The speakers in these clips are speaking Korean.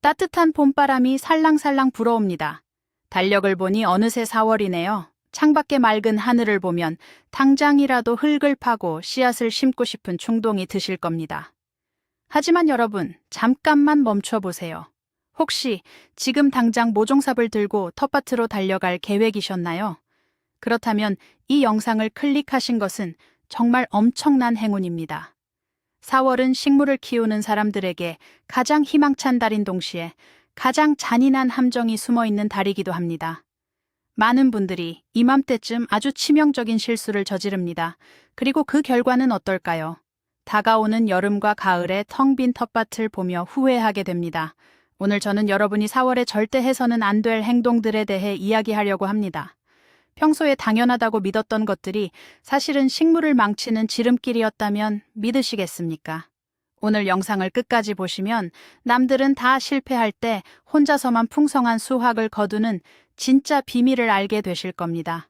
따뜻한 봄바람이 살랑살랑 불어옵니다. 달력을 보니 어느새 4월이네요. 창밖의 맑은 하늘을 보면 당장이라도 흙을 파고 씨앗을 심고 싶은 충동이 드실 겁니다. 하지만 여러분, 잠깐만 멈춰 보세요. 혹시 지금 당장 모종삽을 들고 텃밭으로 달려갈 계획이셨나요? 그렇다면 이 영상을 클릭하신 것은 정말 엄청난 행운입니다. 4월은 식물을 키우는 사람들에게 가장 희망찬 달인 동시에 가장 잔인한 함정이 숨어 있는 달이기도 합니다. 많은 분들이 이맘때쯤 아주 치명적인 실수를 저지릅니다. 그리고 그 결과는 어떨까요? 다가오는 여름과 가을의 텅 빈 텃밭을 보며 후회하게 됩니다. 오늘 저는 여러분이 4월에 절대 해서는 안 될 행동들에 대해 이야기하려고 합니다. 평소에 당연하다고 믿었던 것들이 사실은 식물을 망치는 지름길이었다면 믿으시겠습니까? 오늘 영상을 끝까지 보시면 남들은 다 실패할 때 혼자서만 풍성한 수확을 거두는 진짜 비밀을 알게 되실 겁니다.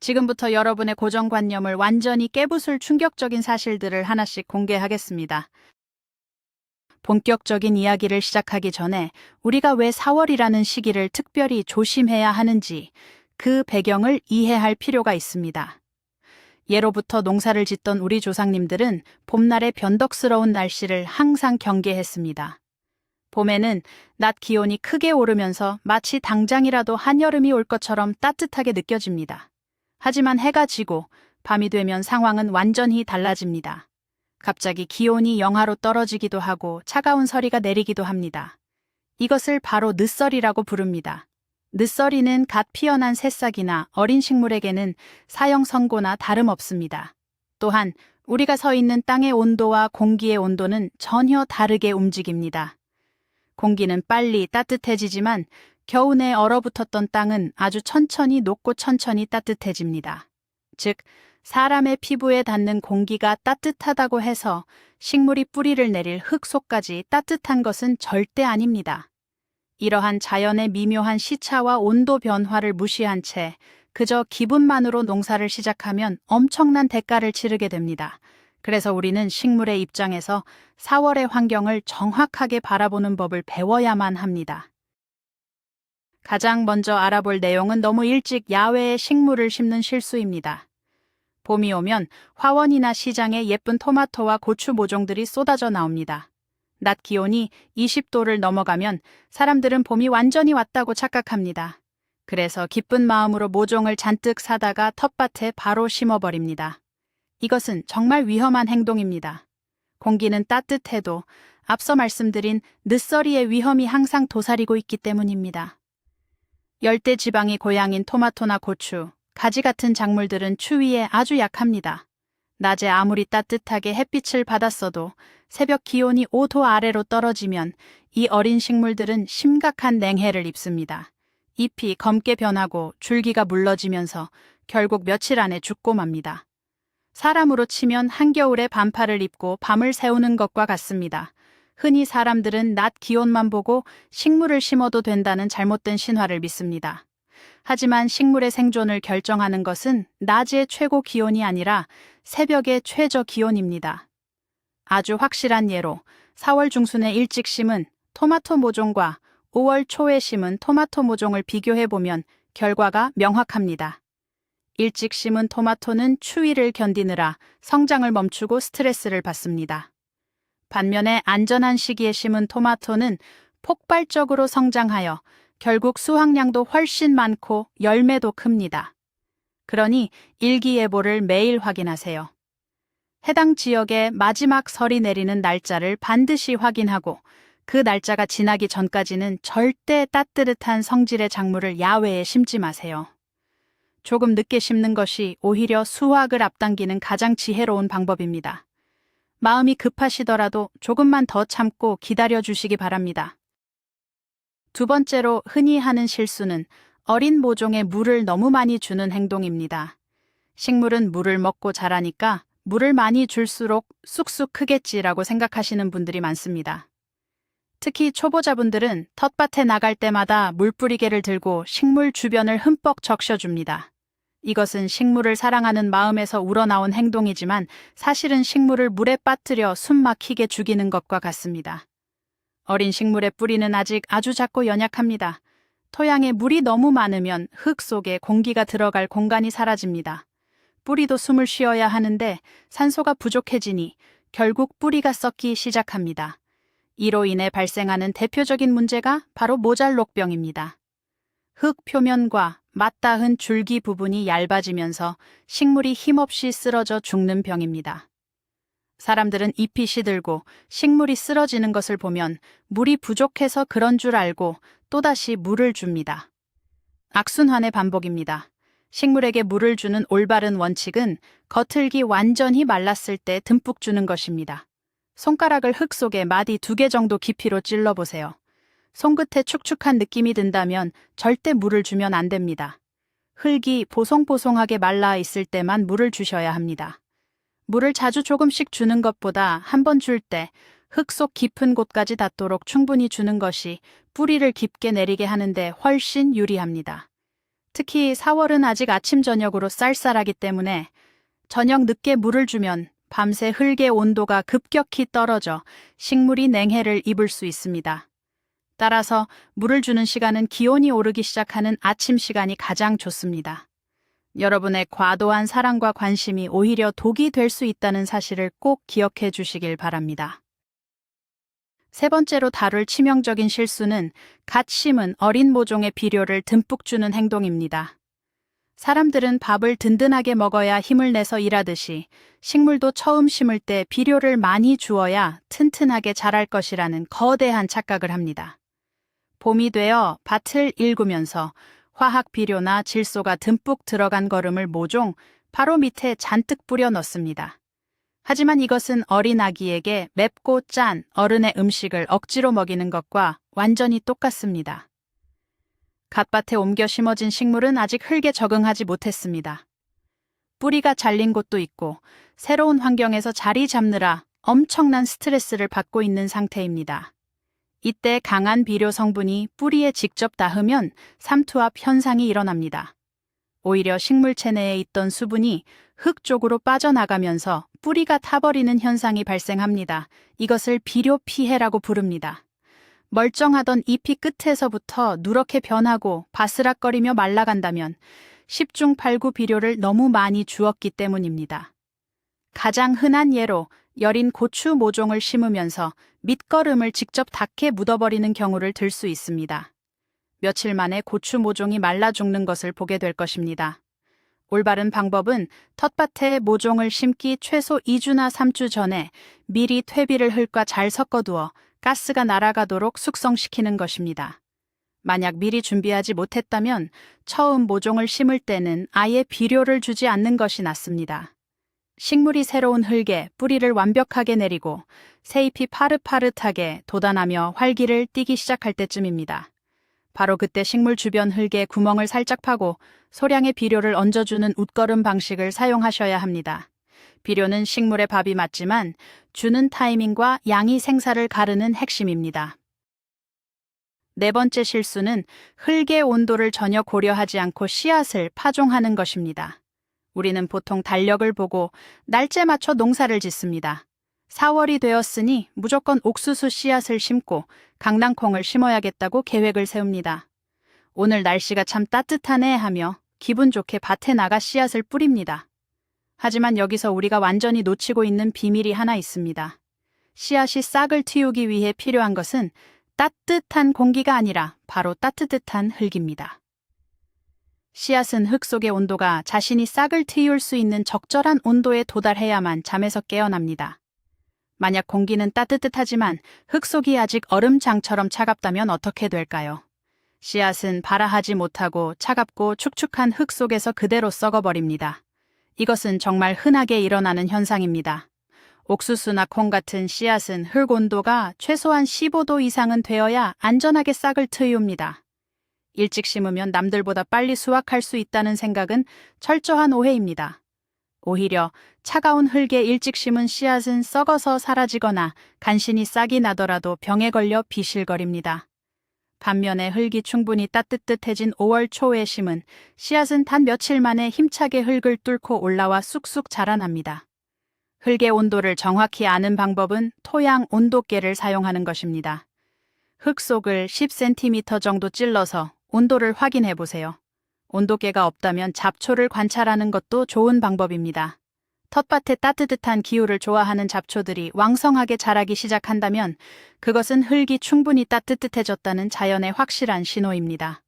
지금부터 여러분의 고정관념을 완전히 깨부술 충격적인 사실들을 하나씩 공개하겠습니다. 본격적인 이야기를 시작하기 전에 우리가 왜 4월이라는 시기를 특별히 조심해야 하는지 그 배경을 이해할 필요가 있습니다. 예로부터 농사를 짓던 우리 조상님들은 봄날의 변덕스러운 날씨를 항상 경계했습니다. 봄에는 낮 기온이 크게 오르면서 마치 당장이라도 한여름이 올 것처럼 따뜻하게 느껴집니다. 하지만 해가 지고 밤이 되면 상황은 완전히 달라집니다. 갑자기 기온이 영하로 떨어지기도 하고 차가운 서리가 내리기도 합니다. 이것을 바로 늦서리라고 부릅니다. 늦서리는 갓 피어난 새싹이나 어린 식물에게는 사형 선고나 다름없습니다. 또한 우리가 서 있는 땅의 온도와 공기의 온도는 전혀 다르게 움직입니다. 공기는 빨리 따뜻해지지만 겨우내 얼어붙었던 땅은 아주 천천히 녹고 천천히 따뜻해집니다. 즉, 사람의 피부에 닿는 공기가 따뜻하다고 해서 식물이 뿌리를 내릴 흙 속까지 따뜻한 것은 절대 아닙니다. 이러한 자연의 미묘한 시차와 온도 변화를 무시한 채 그저 기분만으로 농사를 시작하면 엄청난 대가를 치르게 됩니다. 그래서 우리는 식물의 입장에서 4월의 환경을 정확하게 바라보는 법을 배워야만 합니다. 가장 먼저 알아볼 내용은 너무 일찍 야외에 식물을 심는 실수입니다. 봄이 오면 화원이나 시장에 예쁜 토마토와 고추 모종들이 쏟아져 나옵니다. 낮 기온이 20도를 넘어가면 사람들은 봄이 완전히 왔다고 착각합니다. 그래서 기쁜 마음으로 모종을 잔뜩 사다가 텃밭에 바로 심어버립니다. 이것은 정말 위험한 행동입니다. 공기는 따뜻해도 앞서 말씀드린 늦서리의 위험이 항상 도사리고 있기 때문입니다. 열대 지방이 고향인 토마토나 고추, 가지 같은 작물들은 추위에 아주 약합니다. 낮에 아무리 따뜻하게 햇빛을 받았어도 새벽 기온이 5도 아래로 떨어지면 이 어린 식물들은 심각한 냉해를 입습니다. 잎이 검게 변하고 줄기가 물러지면서 결국 며칠 안에 죽고 맙니다. 사람으로 치면 한겨울에 반팔을 입고 밤을 새우는 것과 같습니다. 흔히 사람들은 낮 기온만 보고 식물을 심어도 된다는 잘못된 신화를 믿습니다. 하지만 식물의 생존을 결정하는 것은 낮의 최고 기온이 아니라 새벽의 최저 기온입니다. 아주 확실한 예로 4월 중순에 일찍 심은 토마토 모종과 5월 초에 심은 토마토 모종을 비교해보면 결과가 명확합니다. 일찍 심은 토마토는 추위를 견디느라 성장을 멈추고 스트레스를 받습니다. 반면에 안전한 시기에 심은 토마토는 폭발적으로 성장하여 결국 수확량도 훨씬 많고 열매도 큽니다. 그러니 일기예보를 매일 확인하세요. 해당 지역의 마지막 설이 내리는 날짜를 반드시 확인하고 그 날짜가 지나기 전까지는 절대 따뜻한 성질의 작물을 야외에 심지 마세요. 조금 늦게 심는 것이 오히려 수확을 앞당기는 가장 지혜로운 방법입니다. 마음이 급하시더라도 조금만 더 참고 기다려 주시기 바랍니다. 두 번째로 흔히 하는 실수는 어린 모종에 물을 너무 많이 주는 행동입니다. 식물은 물을 먹고 자라니까 물을 많이 줄수록 쑥쑥 크겠지라고 생각하시는 분들이 많습니다. 특히 초보자분들은 텃밭에 나갈 때마다 물뿌리개를 들고 식물 주변을 흠뻑 적셔줍니다. 이것은 식물을 사랑하는 마음에서 우러나온 행동이지만 사실은 식물을 물에 빠뜨려 숨 막히게 죽이는 것과 같습니다. 어린 식물의 뿌리는 아직 아주 작고 연약합니다. 토양에 물이 너무 많으면 흙 속에 공기가 들어갈 공간이 사라집니다. 뿌리도 숨을 쉬어야 하는데 산소가 부족해지니 결국 뿌리가 썩기 시작합니다. 이로 인해 발생하는 대표적인 문제가 바로 모잘록병입니다. 흙 표면과 맞닿은 줄기 부분이 얇아지면서 식물이 힘없이 쓰러져 죽는 병입니다. 사람들은 잎이 시들고 식물이 쓰러지는 것을 보면 물이 부족해서 그런 줄 알고 또다시 물을 줍니다. 악순환의 반복입니다. 식물에게 물을 주는 올바른 원칙은 겉흙이 완전히 말랐을 때 듬뿍 주는 것입니다. 손가락을 흙 속에 마디 2개 정도 깊이로 찔러보세요. 손끝에 축축한 느낌이 든다면 절대 물을 주면 안 됩니다. 흙이 보송보송하게 말라 있을 때만 물을 주셔야 합니다. 물을 자주 조금씩 주는 것보다 한 번 줄 때 흙 속 깊은 곳까지 닿도록 충분히 주는 것이 뿌리를 깊게 내리게 하는데 훨씬 유리합니다. 특히 4월은 아직 아침 저녁으로 쌀쌀하기 때문에 저녁 늦게 물을 주면 밤새 흙의 온도가 급격히 떨어져 식물이 냉해를 입을 수 있습니다. 따라서 물을 주는 시간은 기온이 오르기 시작하는 아침 시간이 가장 좋습니다. 여러분의 과도한 사랑과 관심이 오히려 독이 될 수 있다는 사실을 꼭 기억해 주시길 바랍니다. 세 번째로 다룰 치명적인 실수는 갓 심은 어린 모종의 비료를 듬뿍 주는 행동입니다. 사람들은 밥을 든든하게 먹어야 힘을 내서 일하듯이 식물도 처음 심을 때 비료를 많이 주어야 튼튼하게 자랄 것이라는 거대한 착각을 합니다. 봄이 되어 밭을 일구면서 화학 비료나 질소가 듬뿍 들어간 거름을 모종 바로 밑에 잔뜩 뿌려 넣습니다. 하지만 이것은 어린 아기에게 맵고 짠 어른의 음식을 억지로 먹이는 것과 완전히 똑같습니다. 갓밭에 옮겨 심어진 식물은 아직 흙에 적응하지 못했습니다. 뿌리가 잘린 곳도 있고 새로운 환경에서 자리 잡느라 엄청난 스트레스를 받고 있는 상태입니다. 이때 강한 비료 성분이 뿌리에 직접 닿으면 삼투압 현상이 일어납니다. 오히려 식물 체내에 있던 수분이 흙 쪽으로 빠져나가면서 뿌리가 타버리는 현상이 발생합니다. 이것을 비료 피해라고 부릅니다. 멀쩡하던 잎이 끝에서부터 누렇게 변하고 바스락거리며 말라간다면 10중 8구 비료를 너무 많이 주었기 때문입니다. 가장 흔한 예로 여린 고추 모종을 심으면서 밑거름을 직접 닿게 묻어버리는 경우를 들 수 있습니다. 며칠 만에 고추 모종이 말라 죽는 것을 보게 될 것입니다. 올바른 방법은 텃밭에 모종을 심기 최소 2주나 3주 전에 미리 퇴비를 흙과 잘 섞어두어 가스가 날아가도록 숙성시키는 것입니다. 만약 미리 준비하지 못했다면 처음 모종을 심을 때는 아예 비료를 주지 않는 것이 낫습니다. 식물이 새로운 흙에 뿌리를 완벽하게 내리고 새잎이 파릇파릇하게 돋아나며 활기를 띠기 시작할 때쯤입니다. 바로 그때 식물 주변 흙에 구멍을 살짝 파고 소량의 비료를 얹어주는 웃거름 방식을 사용하셔야 합니다. 비료는 식물의 밥이 맞지만 주는 타이밍과 양이 생사를 가르는 핵심입니다. 네 번째 실수는 흙의 온도를 전혀 고려하지 않고 씨앗을 파종하는 것입니다. 우리는 보통 달력을 보고 날짜 맞춰 농사를 짓습니다. 4월이 되었으니 무조건 옥수수 씨앗을 심고 강낭콩을 심어야겠다고 계획을 세웁니다. 오늘 날씨가 참 따뜻하네 하며 기분 좋게 밭에 나가 씨앗을 뿌립니다. 하지만 여기서 우리가 완전히 놓치고 있는 비밀이 하나 있습니다. 씨앗이 싹을 틔우기 위해 필요한 것은 따뜻한 공기가 아니라 바로 따뜻한 흙입니다. 씨앗은 흙 속의 온도가 자신이 싹을 틔울 수 있는 적절한 온도에 도달해야만 잠에서 깨어납니다. 만약 공기는 따뜻하지만 흙 속이 아직 얼음장처럼 차갑다면 어떻게 될까요? 씨앗은 발아하지 못하고 차갑고 축축한 흙 속에서 그대로 썩어버립니다. 이것은 정말 흔하게 일어나는 현상입니다. 옥수수나 콩 같은 씨앗은 흙 온도가 최소한 15도 이상은 되어야 안전하게 싹을 틔웁니다. 일찍 심으면 남들보다 빨리 수확할 수 있다는 생각은 철저한 오해입니다. 오히려 차가운 흙에 일찍 심은 씨앗은 썩어서 사라지거나 간신히 싹이 나더라도 병에 걸려 비실거립니다. 반면에 흙이 충분히 따뜻해진 5월 초에 심은 씨앗은 단 며칠 만에 힘차게 흙을 뚫고 올라와 쑥쑥 자라납니다. 흙의 온도를 정확히 아는 방법은 토양 온도계를 사용하는 것입니다. 흙 속을 10cm 정도 찔러서 온도를 확인해 보세요. 온도계가 없다면 잡초를 관찰하는 것도 좋은 방법입니다. 텃밭의 따뜻한 기후를 좋아하는 잡초들이 왕성하게 자라기 시작한다면 그것은 흙이 충분히 따뜻해졌다는 자연의 확실한 신호입니다.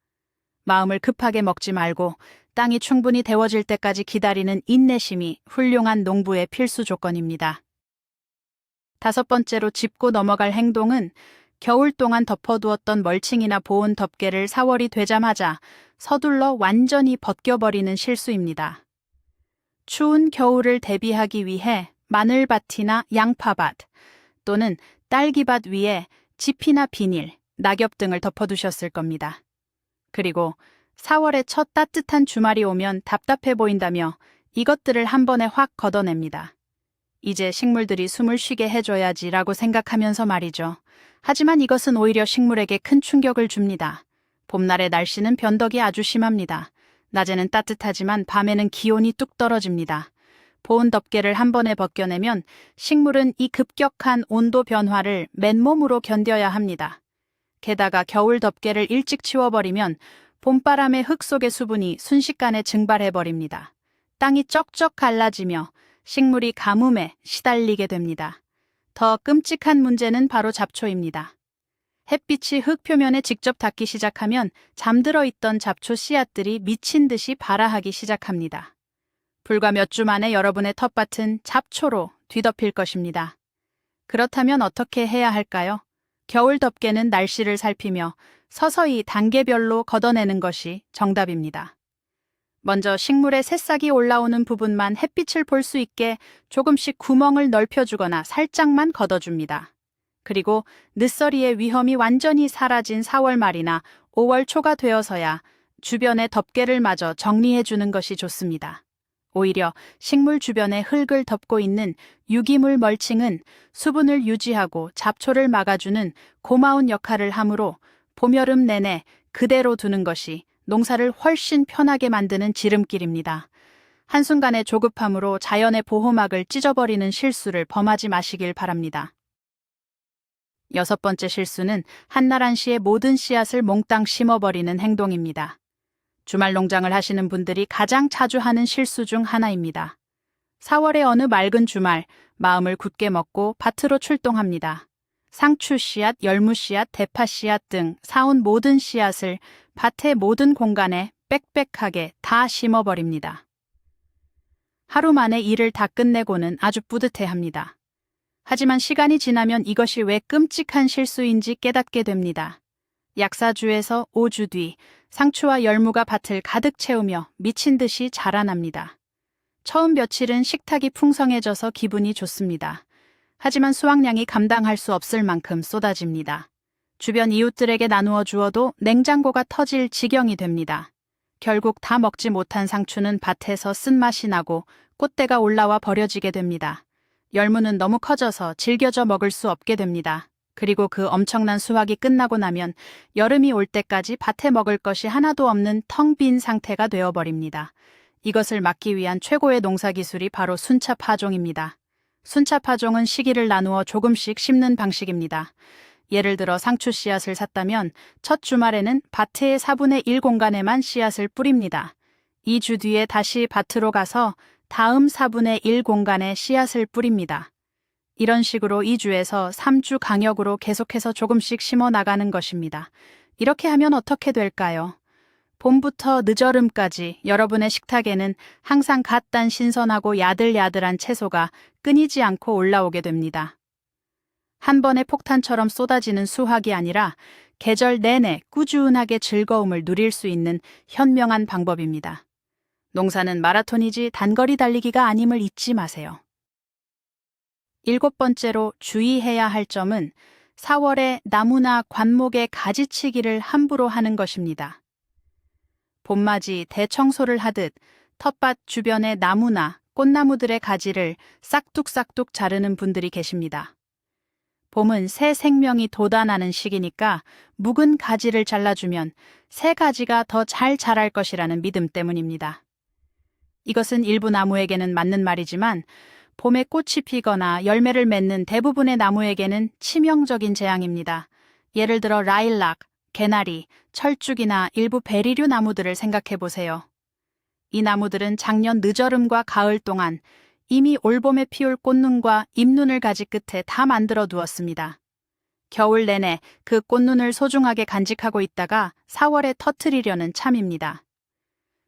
마음을 급하게 먹지 말고 땅이 충분히 데워질 때까지 기다리는 인내심이 훌륭한 농부의 필수 조건입니다. 5번째로 짚고 넘어갈 행동은 겨울 동안 덮어두었던 멀칭이나 보온 덮개를 4월이 되자마자 서둘러 완전히 벗겨버리는 실수입니다. 추운 겨울을 대비하기 위해 마늘밭이나 양파밭 또는 딸기밭 위에 짚이나 비닐, 낙엽 등을 덮어두셨을 겁니다. 그리고 4월의 첫 따뜻한 주말이 오면 답답해 보인다며 이것들을 한 번에 확 걷어냅니다. 이제 식물들이 숨을 쉬게 해줘야지라고 생각하면서 말이죠. 하지만 이것은 오히려 식물에게 큰 충격을 줍니다. 봄날의 날씨는 변덕이 아주 심합니다. 낮에는 따뜻하지만 밤에는 기온이 뚝 떨어집니다. 보온 덮개를 한 번에 벗겨내면 식물은 이 급격한 온도 변화를 맨몸으로 견뎌야 합니다. 게다가 겨울 덮개를 일찍 치워버리면 봄바람에 흙 속의 수분이 순식간에 증발해버립니다. 땅이 쩍쩍 갈라지며 식물이 가뭄에 시달리게 됩니다. 더 끔찍한 문제는 바로 잡초입니다. 햇빛이 흙 표면에 직접 닿기 시작하면 잠들어 있던 잡초 씨앗들이 미친 듯이 발아하기 시작합니다. 불과 몇 주 만에 여러분의 텃밭은 잡초로 뒤덮일 것입니다. 그렇다면 어떻게 해야 할까요? 겨울 덮개는 날씨를 살피며 서서히 단계별로 걷어내는 것이 정답입니다. 먼저 식물의 새싹이 올라오는 부분만 햇빛을 볼 수 있게 조금씩 구멍을 넓혀주거나 살짝만 걷어줍니다. 그리고 늦서리의 위험이 완전히 사라진 4월 말이나 5월 초가 되어서야 주변의 덮개를 마저 정리해주는 것이 좋습니다. 오히려 식물 주변에 흙을 덮고 있는 유기물 멀칭은 수분을 유지하고 잡초를 막아주는 고마운 역할을 하므로 봄여름 내내 그대로 두는 것이 농사를 훨씬 편하게 만드는 지름길입니다. 한순간의 조급함으로 자연의 보호막을 찢어버리는 실수를 범하지 마시길 바랍니다. 6번째 실수는 한날 한시에 모든 씨앗을 몽땅 심어버리는 행동입니다. 주말 농장을 하시는 분들이 가장 자주 하는 실수 중 하나입니다. 4월의 어느 맑은 주말, 마음을 굳게 먹고 밭으로 출동합니다. 상추 씨앗, 열무 씨앗, 대파 씨앗 등 사온 모든 씨앗을 밭의 모든 공간에 빽빽하게 다 심어버립니다. 하루 만에 일을 다 끝내고는 아주 뿌듯해합니다. 하지만 시간이 지나면 이것이 왜 끔찍한 실수인지 깨닫게 됩니다. 약 4주에서 5주 뒤 상추와 열무가 밭을 가득 채우며 미친 듯이 자라납니다. 처음 며칠은 식탁이 풍성해져서 기분이 좋습니다. 하지만 수확량이 감당할 수 없을 만큼 쏟아집니다. 주변 이웃들에게 나누어 주어도 냉장고가 터질 지경이 됩니다. 결국 다 먹지 못한 상추는 밭에서 쓴맛이 나고 꽃대가 올라와 버려지게 됩니다. 열무는 너무 커져서 질겨져 먹을 수 없게 됩니다. 그리고 그 엄청난 수확이 끝나고 나면 여름이 올 때까지 밭에 먹을 것이 하나도 없는 텅 빈 상태가 되어버립니다. 이것을 막기 위한 최고의 농사기술이 바로 순차파종입니다. 순차파종은 시기를 나누어 조금씩 심는 방식입니다. 예를 들어 상추 씨앗을 샀다면 첫 주말에는 밭의 4분의 1 공간에만 씨앗을 뿌립니다. 2주 뒤에 다시 밭으로 가서 다음 4분의 1 공간에 씨앗을 뿌립니다. 이런 식으로 2주에서 3주 간격으로 계속해서 조금씩 심어 나가는 것입니다. 이렇게 하면 어떻게 될까요? 봄부터 늦여름까지 여러분의 식탁에는 항상 갓 단 신선하고 야들야들한 채소가 끊이지 않고 올라오게 됩니다. 한 번의 폭탄처럼 쏟아지는 수확이 아니라 계절 내내 꾸준하게 즐거움을 누릴 수 있는 현명한 방법입니다. 농사는 마라톤이지 단거리 달리기가 아님을 잊지 마세요. 7번째로 주의해야 할 점은 4월에 나무나 관목의 가지치기를 함부로 하는 것입니다. 봄맞이 대청소를 하듯 텃밭 주변의 나무나 꽃나무들의 가지를 싹둑싹둑 자르는 분들이 계십니다. 봄은 새 생명이 돋아나는 시기니까 묵은 가지를 잘라주면 새 가지가 더 잘 자랄 것이라는 믿음 때문입니다. 이것은 일부 나무에게는 맞는 말이지만 봄에 꽃이 피거나 열매를 맺는 대부분의 나무에게는 치명적인 재앙입니다. 예를 들어 라일락, 개나리, 철쭉이나 일부 베리류 나무들을 생각해 보세요. 이 나무들은 작년 늦여름과 가을 동안 이미 올봄에 피울 꽃눈과 잎눈을 가지 끝에 다 만들어 두었습니다. 겨울 내내 그 꽃눈을 소중하게 간직하고 있다가 4월에 터트리려는 참입니다.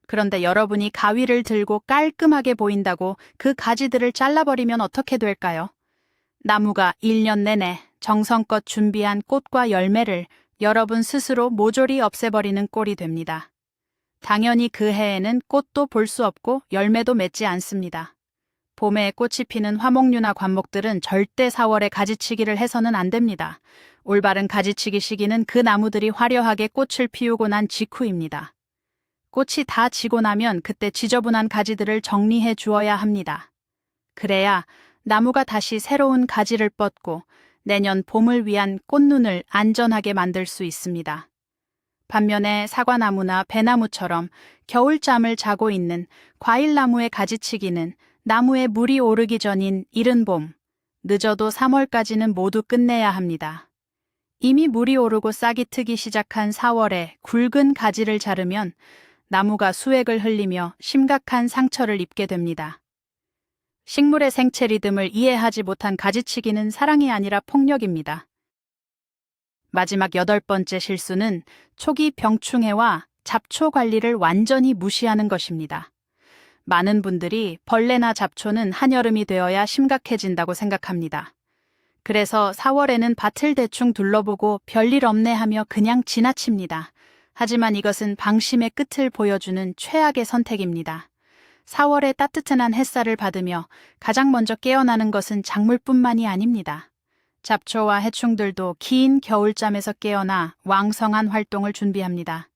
그런데 여러분이 가위를 들고 깔끔하게 보인다고 그 가지들을 잘라버리면 어떻게 될까요? 나무가 1년 내내 정성껏 준비한 꽃과 열매를 여러분 스스로 모조리 없애버리는 꼴이 됩니다. 당연히 그 해에는 꽃도 볼 수 없고 열매도 맺지 않습니다. 봄에 꽃이 피는 화목류나 관목들은 절대 4월에 가지치기를 해서는 안 됩니다. 올바른 가지치기 시기는 그 나무들이 화려하게 꽃을 피우고 난 직후입니다. 꽃이 다 지고 나면 그때 지저분한 가지들을 정리해 주어야 합니다. 그래야 나무가 다시 새로운 가지를 뻗고 내년 봄을 위한 꽃눈을 안전하게 만들 수 있습니다. 반면에 사과나무나 배나무처럼 겨울잠을 자고 있는 과일나무의 가지치기는 나무에 물이 오르기 전인 이른 봄, 늦어도 3월까지는 모두 끝내야 합니다. 이미 물이 오르고 싹이 트기 시작한 4월에 굵은 가지를 자르면 나무가 수액을 흘리며 심각한 상처를 입게 됩니다. 식물의 생체 리듬을 이해하지 못한 가지치기는 사랑이 아니라 폭력입니다. 마지막 8번째 실수는 초기 병충해와 잡초 관리를 완전히 무시하는 것입니다. 많은 분들이 벌레나 잡초는 한여름이 되어야 심각해진다고 생각합니다. 그래서 4월에는 밭을 대충 둘러보고 별일 없네 하며 그냥 지나칩니다. 하지만 이것은 방심의 끝을 보여주는 최악의 선택입니다. 4월에 따뜻한 햇살을 받으며 가장 먼저 깨어나는 것은 작물뿐만이 아닙니다. 잡초와 해충들도 긴 겨울잠에서 깨어나 왕성한 활동을 준비합니다.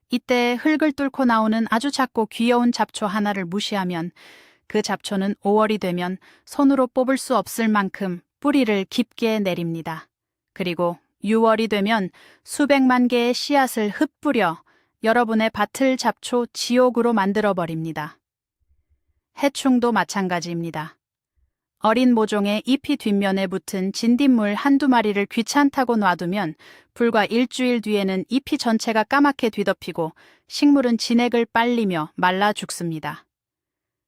이때 흙을 뚫고 나오는 아주 작고 귀여운 잡초 하나를 무시하면 그 잡초는 5월이 되면 손으로 뽑을 수 없을 만큼 뿌리를 깊게 내립니다. 그리고 6월이 되면 수백만 개의 씨앗을 흩뿌려 여러분의 밭을 잡초 지옥으로 만들어버립니다. 해충도 마찬가지입니다. 어린 모종의 잎이 뒷면에 붙은 진딧물 한두 마리를 귀찮다고 놔두면 불과 일주일 뒤에는 잎이 전체가 까맣게 뒤덮이고 식물은 진액을 빨리며 말라 죽습니다.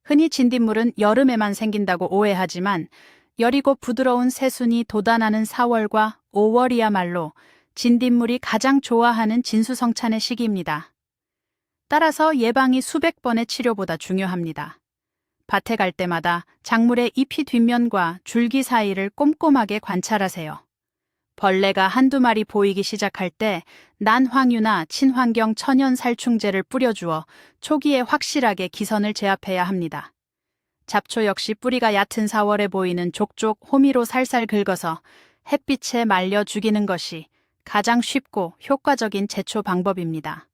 흔히 진딧물은 여름에만 생긴다고 오해하지만 여리고 부드러운 새순이 돋아나는 4월과 5월이야말로 진딧물이 가장 좋아하는 진수성찬의 시기입니다. 따라서 예방이 수백 번의 치료보다 중요합니다. 밭에 갈 때마다 작물의 잎이 뒷면과 줄기 사이를 꼼꼼하게 관찰하세요. 벌레가 한두 마리 보이기 시작할 때 난황유나 친환경 천연 살충제를 뿌려주어 초기에 확실하게 기선을 제압해야 합니다. 잡초 역시 뿌리가 얕은 4월에 보이는 족족 호미로 살살 긁어서 햇빛에 말려 죽이는 것이 가장 쉽고 효과적인 제초 방법입니다.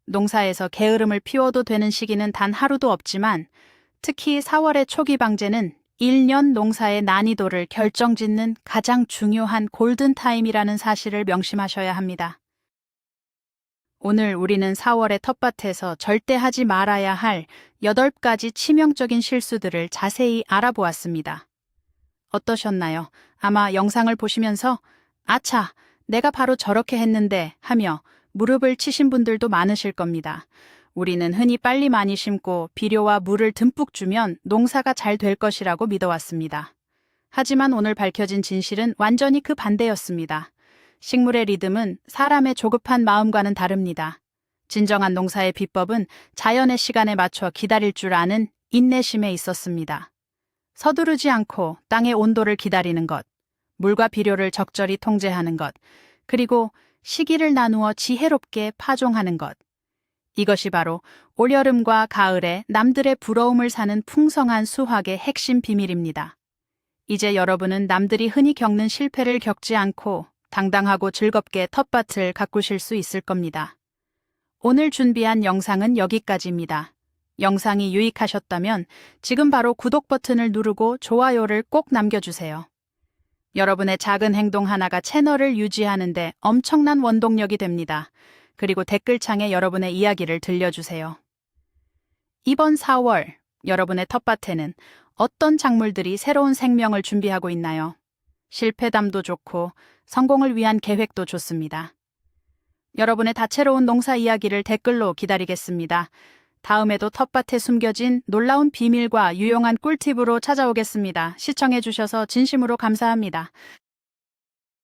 농사에서 게으름을 피워도 되는 시기는 단 하루도 없지만 특히 4월의 초기 방제는 1년 농사의 난이도를 결정짓는 가장 중요한 골든타임이라는 사실을 명심하셔야 합니다. 오늘 우리는 4월의 텃밭에서 절대 하지 말아야 할 8가지 치명적인 실수들을 자세히 알아보았습니다. 어떠셨나요? 아마 영상을 보시면서 아차, 내가 바로 저렇게 했는데 하며 무릎을 치신 분들도 많으실 겁니다. 우리는 흔히 빨리 많이 심고 비료와 물을 듬뿍 주면 농사가 잘 될 것이라고 믿어왔습니다. 하지만 오늘 밝혀진 진실은 완전히 그 반대였습니다. 식물의 리듬은 사람의 조급한 마음과는 다릅니다. 진정한 농사의 비법은 자연의 시간에 맞춰 기다릴 줄 아는 인내심에 있었습니다. 서두르지 않고 땅의 온도를 기다리는 것, 물과 비료를 적절히 통제하는 것, 그리고 시기를 나누어 지혜롭게 파종하는 것. 이것이 바로 올여름과 가을에 남들의 부러움을 사는 풍성한 수확의 핵심 비밀입니다. 이제 여러분은 남들이 흔히 겪는 실패를 겪지 않고 당당하고 즐겁게 텃밭을 가꾸실 수 있을 겁니다. 오늘 준비한 영상은 여기까지입니다. 영상이 유익하셨다면 지금 바로 구독 버튼을 누르고 좋아요를 꼭 남겨주세요. 여러분의 작은 행동 하나가 채널을 유지하는 데 엄청난 원동력이 됩니다. 그리고 댓글창에 여러분의 이야기를 들려주세요. 이번 4월, 여러분의 텃밭에는 어떤 작물들이 새로운 생명을 준비하고 있나요? 실패담도 좋고 성공을 위한 계획도 좋습니다. 여러분의 다채로운 농사 이야기를 댓글로 기다리겠습니다. 다음에도 텃밭에 숨겨진 놀라운 비밀과 유용한 꿀팁으로 찾아오겠습니다. 시청해주셔서 진심으로 감사합니다.